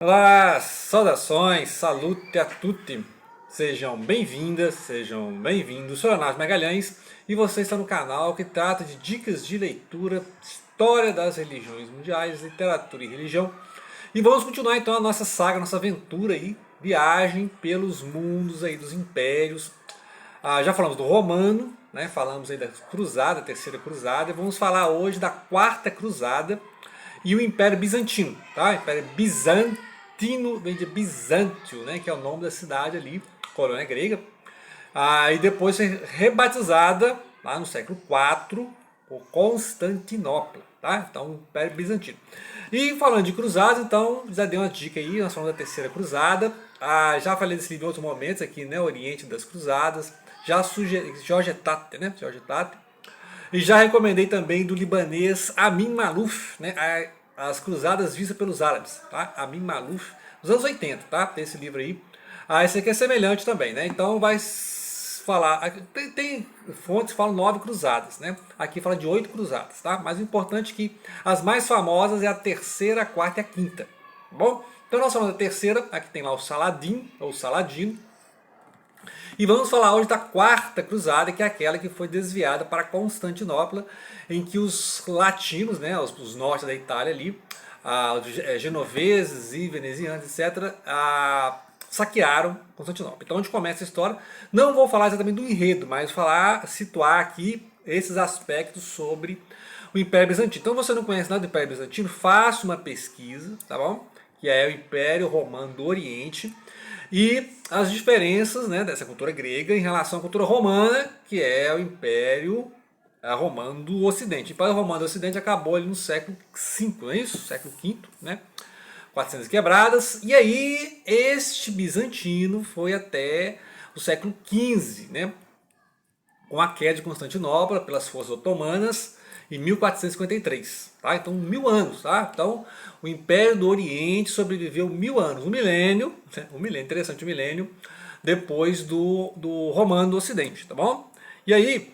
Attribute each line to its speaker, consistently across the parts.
Speaker 1: Olá, saudações, salute a tutti. Sejam bem-vindas, sejam bem-vindos. Sou Leonardo Magalhães e você está no canal que trata de dicas de leitura, história das religiões mundiais, literatura e religião. E vamos continuar então a nossa saga, nossa aventura aí, viagem pelos mundos aí dos impérios. Já falamos do romano, né? Falamos aí da cruzada, terceira cruzada, e vamos falar hoje da quarta cruzada e o Império Bizantino, tá? O Império Bizantino vem de Bizâncio, né? Que é o nome da cidade ali, colônia grega. E depois foi rebatizada lá no século IV por Constantinopla, tá? Então, o Império Bizantino. E falando de cruzadas, então já dei uma dica aí, nós falamos da terceira cruzada. Já falei desse livro em outros momentos aqui, né? Oriente das Cruzadas. Jorge Tate, né? Jorge Tate. E já recomendei também do libanês Amin Maalouf, né? As Cruzadas Vistas pelos Árabes, tá? Amin Maalouf, nos anos 80, tá? Tem esse livro aí. Esse aqui é semelhante também, né? Então vai falar. Tem fontes que falam 9 cruzadas, né? Aqui fala de 8 cruzadas, tá? Mas o importante é que as mais famosas é a terceira, a quarta e a quinta. Tá bom? Então nós falamos da terceira, aqui tem lá o Saladin, ou Saladino. E vamos falar hoje da quarta cruzada, que é aquela que foi desviada para Constantinopla, em que os latinos, né, os norte da Itália ali, os genoveses e venezianos, etc., saquearam Constantinopla. Então, onde começa a história, não vou falar exatamente do enredo, mas situar aqui esses aspectos sobre o Império Bizantino. Então, você não conhece nada do Império Bizantino, faça uma pesquisa, tá bom? Que é o Império Romano do Oriente, e as diferenças, né, dessa cultura grega em relação à cultura romana, que é o Império Romano do Ocidente. O Império Romano do Ocidente acabou ali no século V, não é isso? Século V, né? 400 quebradas. E aí, este bizantino foi até o século XV, né? Com a queda de Constantinopla pelas forças otomanas em 1453. Tá? Então, 1000 anos. Tá? Então, o Império do Oriente sobreviveu 1000 anos, um milênio, interessante, um milênio, depois do Romano do Ocidente. Tá bom? E aí,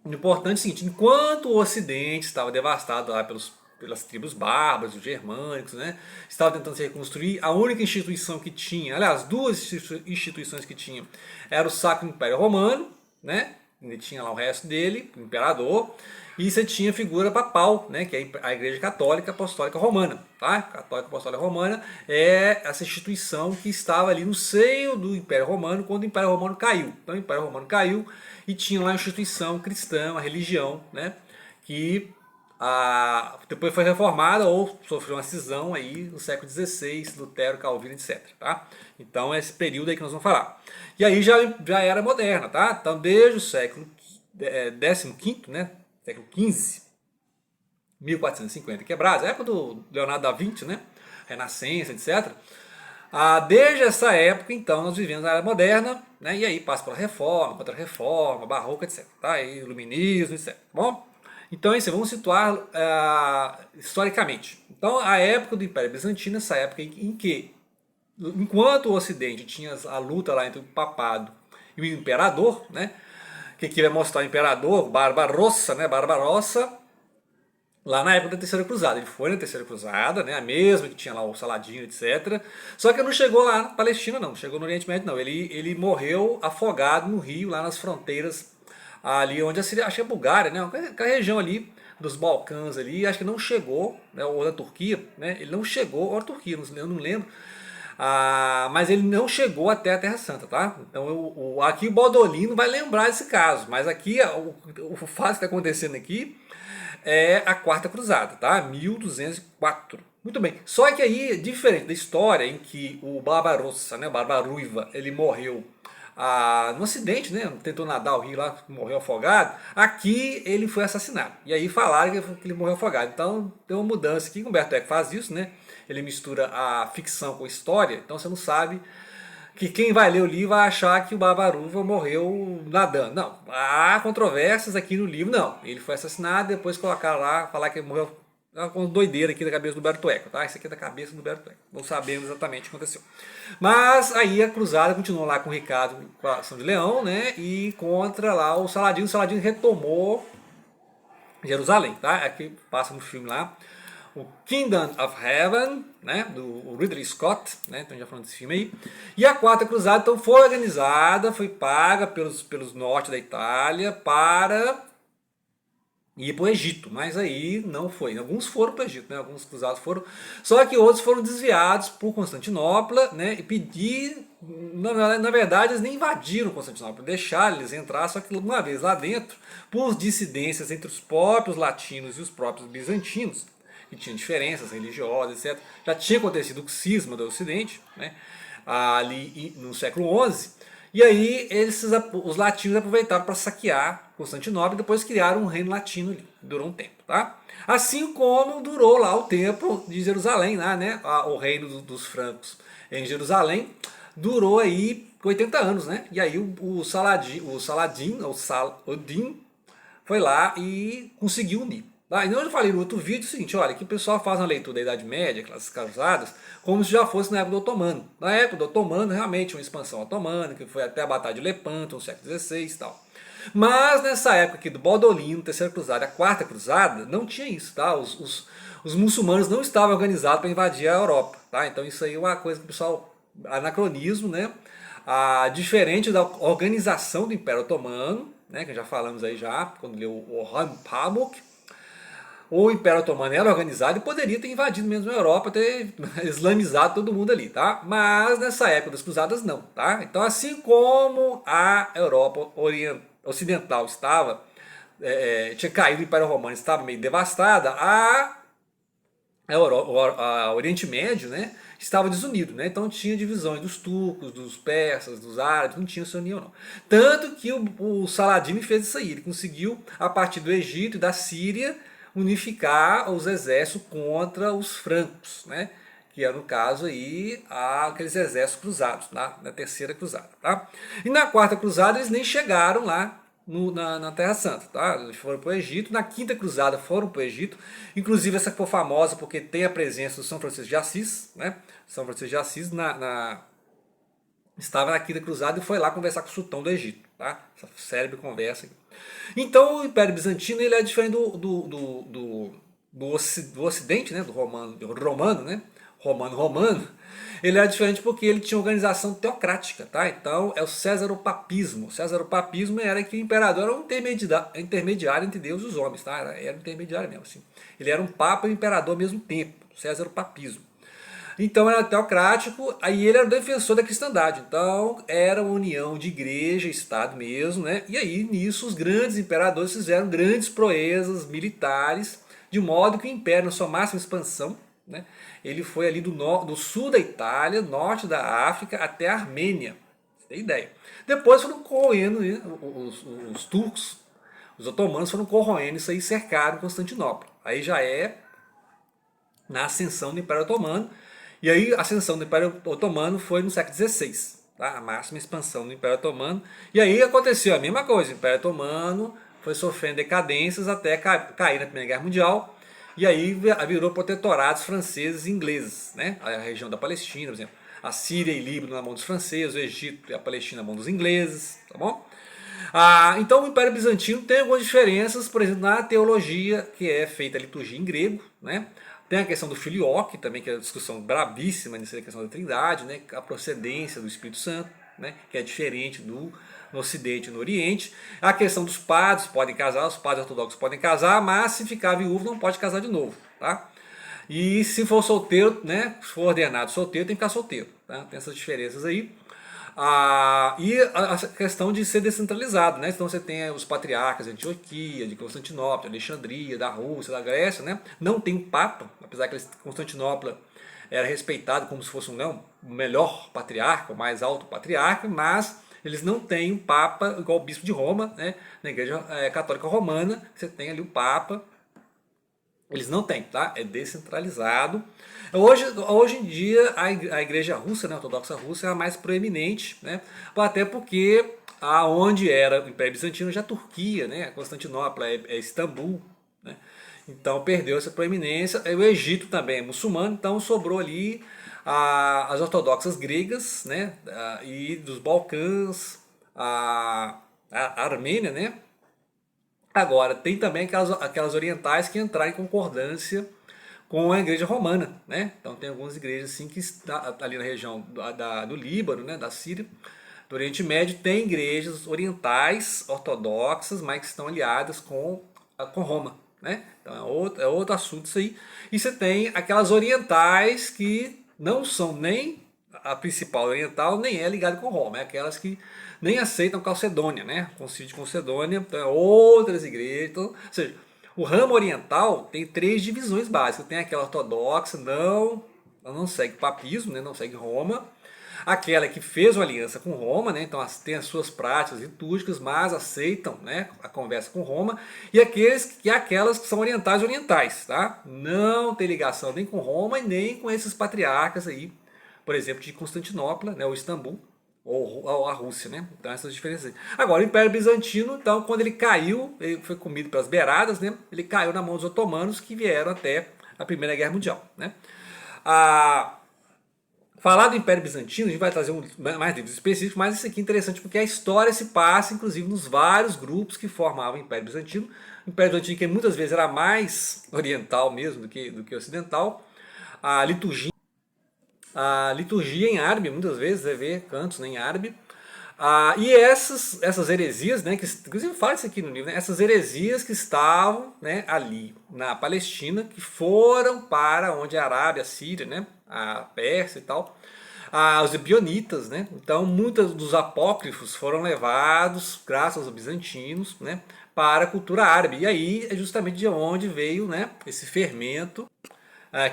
Speaker 1: o importante é o seguinte, enquanto o Ocidente estava devastado lá pelas tribos bárbaras, os germânicos, né? Estava tentando se reconstruir. A única instituição que tinha, aliás, duas instituições que tinha, era o Sacro Império Romano, né? Ele tinha lá o resto dele, o imperador, e você tinha a figura papal, né? Que é a Igreja Católica Apostólica Romana, tá? Católica Apostólica Romana é essa instituição que estava ali no seio do Império Romano quando o Império Romano caiu. Então o Império Romano caiu e tinha lá a instituição cristã, a religião, né? Que depois foi reformada ou sofreu uma cisão aí no século XVI, Lutero, Calvino, etc. Tá? Então é esse período aí que nós vamos falar. E aí já era moderna, tá? Então desde o século XV, né? Século XV, 1450 quebrados, época do Leonardo da Vinci, né? Renascença, etc. Desde essa época, então, nós vivemos a era moderna, né? E aí passa pela reforma, contra-reforma, barroco, etc. Tá? E iluminismo, etc. Bom, então é isso, vamos situar historicamente. Então, a época do Império Bizantino, essa época em que, enquanto o Ocidente tinha a luta lá entre o papado e o imperador, né? Que aqui vai mostrar o imperador Barbarossa, né? Barbarossa, lá na época da Terceira Cruzada. Ele foi na Terceira Cruzada, né, a mesma que tinha lá o Saladino, etc. Só que não chegou lá na Palestina, não. Chegou no Oriente Médio, não. Ele morreu afogado no rio, lá nas fronteiras, ali onde acho que é a Bulgária, né, aquela região ali dos Balcãs ali, acho que não chegou, né, ou da Turquia, né, ele não chegou, ou da Turquia, eu não lembro. Mas ele não chegou até a Terra Santa, tá? Então aqui o Bodolino vai lembrar esse caso, mas aqui o fato que está acontecendo aqui é a Quarta Cruzada, tá? 1204. Muito bem. Só que aí, diferente da história em que o Barbarossa, né, Barbaruiva, ele morreu no acidente, né? Tentou nadar o rio lá, morreu afogado. Aqui ele foi assassinado. E aí falaram que ele morreu afogado. Então tem uma mudança aqui. O Humberto Eco faz isso, né? Ele mistura a ficção com a história. Então você não sabe que quem vai ler o livro vai achar que o Barbaruva morreu nadando. Não, há controvérsias aqui no livro, não. Ele foi assassinado, depois colocaram lá, falar que ele morreu com doideira aqui da cabeça do Humberto Eco, tá? Isso aqui é da cabeça do Humberto Eco. Não sabemos exatamente o que aconteceu. Mas aí a cruzada continuou lá com o Ricardo, com a Ação de Leão, né? E contra lá o Saladino. O Saladino retomou Jerusalém, tá? Aqui passa no filme lá. o Kingdom of Heaven, né, do Ridley Scott, né, então já falando desse filme aí. E a Quarta Cruzada então foi organizada, foi paga pelos norte da Itália para ir para o Egito, mas aí não foi. Alguns foram para o Egito, né? Alguns cruzados foram, só que outros foram desviados por Constantinopla, né? E pedir, na verdade, eles nem invadiram Constantinopla, deixaram eles entrar, só que uma vez lá dentro, por dissidências entre os próprios latinos e os próprios bizantinos, que tinham diferenças religiosas, etc. Já tinha acontecido o cisma do Ocidente, né? Ali no século XI. E aí os latinos aproveitaram para saquear Constantinopla e depois criaram um reino latino ali. Durou um tempo, tá? Assim como durou lá o tempo de Jerusalém, lá, né? O reino dos francos em Jerusalém durou aí 80 anos, né? E aí o Saladin foi lá e conseguiu unir. Tá? Então eu já falei no outro vídeo o seguinte, olha, que o pessoal faz uma leitura da Idade Média, aquelas cruzadas, como se já fosse na época do Otomano. Na época do Otomano, realmente, uma expansão otomana, que foi até a Batalha de Lepanto, no século XVI e tal. Mas nessa época aqui do Baudolino, Terceira Cruzada e a Quarta Cruzada, não tinha isso, tá? Os muçulmanos não estavam organizados para invadir a Europa, tá? Então isso aí é uma coisa que o pessoal, anacronismo, né? Diferente da organização do Império Otomano, né? Que já falamos aí já, quando leu o Orhan Pamuk, o Império Otomano era organizado e poderia ter invadido mesmo a Europa, ter islamizado todo mundo ali, tá? Mas nessa época das cruzadas não, tá? Então assim como a Europa ocidental estava, tinha caído o Império Romano, estava meio devastada, o Oriente Médio, né, estava desunido, né? Então tinha divisões dos turcos, dos persas, dos árabes, não tinha essa união não. Tanto que o Saladin fez isso aí, ele conseguiu a partir do Egito e da Síria unificar os exércitos contra os francos, né? Que é no caso aí aqueles exércitos cruzados, na Terceira Cruzada, tá? E na Quarta Cruzada eles nem chegaram lá na Terra Santa, tá? Eles foram para o Egito, na Quinta Cruzada foram para o Egito, inclusive essa ficou famosa porque tem a presença do São Francisco de Assis, né? São Francisco de Assis estava na Quinta Cruzada e foi lá conversar com o sultão do Egito, tá? Essa célebre conversa aqui. Então o Império Bizantino ele é diferente do Ocidente, né? Do romano, né? Romano, ele é diferente porque ele tinha organização teocrática, tá? Então é o Césaropapismo. O Césaropapismo era que o imperador era um intermediário entre Deus e os homens, tá? Era um intermediário mesmo, assim. Ele era um papa e um imperador ao mesmo tempo, Césaropapismo. Então era teocrático, aí ele era o defensor da cristandade. Então era uma união de igreja e Estado mesmo, né? E aí nisso os grandes imperadores fizeram grandes proezas militares, de modo que o império, na sua máxima expansão, né, ele foi ali do sul da Itália, norte da África, até a Armênia. Você tem ideia. Depois foram corroendo, né, os turcos, os otomanos foram corroendo isso aí e cercaram Constantinopla. Aí já é na ascensão do Império Otomano. E aí a ascensão do Império Otomano foi no século XVI, tá? A máxima expansão do Império Otomano. E aí aconteceu a mesma coisa, o Império Otomano foi sofrendo decadências até cair na Primeira Guerra Mundial. E aí virou protetorados franceses e ingleses, né? A região da Palestina, por exemplo. A Síria e Líbano na mão dos franceses, o Egito e a Palestina na mão dos ingleses, tá bom? Então o Império Bizantino tem algumas diferenças, por exemplo, na teologia, que é feita a liturgia em grego, né? Tem a questão do filioque também, que é uma discussão bravíssima nessa questão da trindade, né? A procedência do Espírito Santo, né? Que é diferente no Ocidente e no Oriente. A questão dos padres, podem casar, os padres ortodoxos podem casar, mas se ficar viúvo não pode casar de novo, tá? E se for solteiro, né? Se for ordenado solteiro, tem que ficar solteiro, tá? Tem essas diferenças aí. E a questão de ser descentralizado, né? Então você tem os patriarcas de Antioquia, de Constantinopla, de Alexandria, da Rússia, da Grécia, né? Não tem um papa, apesar que Constantinopla era respeitado como se fosse o melhor patriarca, o mais alto patriarca, mas eles não têm um papa igual o bispo de Roma, né? Na Igreja Católica Romana, você tem ali o papa. Eles não têm, tá? É descentralizado. Hoje em dia, a igreja russa, né, a ortodoxa russa, é a mais proeminente, né? Até porque onde era o Império Bizantino já é a Turquia, né? Constantinopla é Istambul, né? Então perdeu essa proeminência. O Egito também é muçulmano, então sobrou ali as ortodoxas gregas, né? E dos Balcãs, a Armênia, né? Agora, tem também aquelas orientais que entraram em concordância com a igreja romana, né? Então tem algumas igrejas assim que está ali na região do Líbano, né, da Síria, do Oriente Médio, tem igrejas orientais ortodoxas, mas que estão aliadas com Roma, né? Então é outro assunto isso aí. E você tem aquelas orientais que não são nem a principal oriental, nem é ligada com Roma, é aquelas que nem aceitam Calcedônia, né? O Concílio de Calcedônia, então é outras igrejas, então, ou seja, o ramo oriental tem 3 divisões básicas. Tem aquela ortodoxa, não segue papismo, né? Não segue Roma. Aquela que fez uma aliança com Roma, né? Então tem as suas práticas litúrgicas, mas aceitam, né, a conversa com Roma. E aquelas que são orientais, tá? Não tem ligação nem com Roma e nem com esses patriarcas aí, por exemplo, de Constantinopla, né, ou Istambul, ou a Rússia, né? Então essas diferenças. Agora, o Império Bizantino, então, quando ele caiu, ele foi comido pelas beiradas, né? Ele caiu na mão dos otomanos, que vieram até a Primeira Guerra Mundial, né? Falar do Império Bizantino, a gente vai trazer mais livros específicos, mas isso aqui é interessante porque a história se passa, inclusive, nos vários grupos que formavam o Império Bizantino. O Império Bizantino, que muitas vezes era mais oriental mesmo do que ocidental. A liturgia em árabe, muitas vezes, você vê cantos, né, em árabe. E essas heresias, né, que inclusive fala isso aqui no livro, né, essas heresias que estavam, né, ali na Palestina, que foram para onde a Arábia, a Síria, né, a Pérsia e tal, os ebionitas, né, então muitos dos apócrifos foram levados, graças aos bizantinos, né, para a cultura árabe, e aí é justamente de onde veio, né, esse fermento,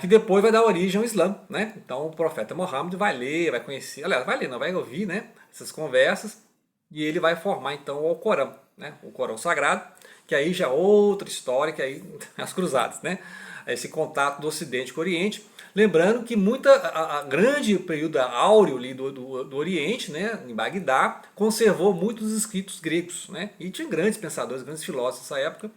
Speaker 1: que depois vai dar origem ao Islã, né? Então o profeta Muhammad vai ler, vai conhecer, aliás, vai ler, não vai ouvir, né, essas conversas, e ele vai formar então o Corão, né, o Corão Sagrado, que aí já é outra história, que aí as cruzadas, né, esse contato do Ocidente com o Oriente. Lembrando que a grande período áureo ali do Oriente, né, em Bagdá, conservou muitos escritos gregos, né, e tinha grandes pensadores, grandes filósofos nessa época,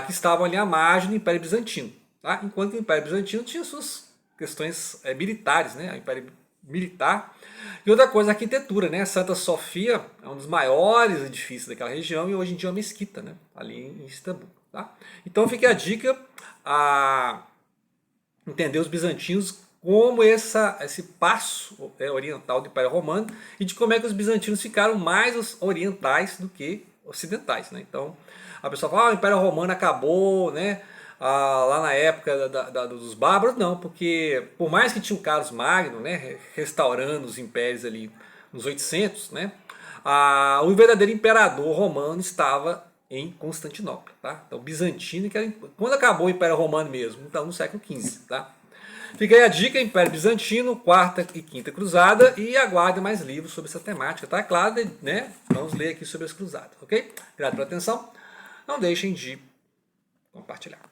Speaker 1: que estavam ali à margem do Império Bizantino. Tá? Enquanto que o Império Bizantino tinha suas questões militares, né? O Império Militar. E outra coisa, a arquitetura, né? Santa Sofia é um dos maiores edifícios daquela região e hoje em dia é uma mesquita, né? Ali em Istambul. Tá? Então fica a dica a entender os bizantinos como esse passo oriental do Império Romano e de como é que os bizantinos ficaram mais orientais do que ocidentais, né? Então a pessoa fala, o Império Romano acabou, né? Lá na época dos bárbaros, não, porque por mais que tinha o Carlos Magno, né, restaurando os impérios ali nos 800, né, o verdadeiro imperador romano estava em Constantinopla, tá? Então bizantino, que era, quando acabou o Império Romano mesmo, então no século XV, tá? Fica aí a dica, Império Bizantino, quarta e quinta cruzada, e aguarde mais livros sobre essa temática, tá? Claro, né? Vamos ler aqui sobre as cruzadas, ok? Obrigado pela atenção, não deixem de compartilhar.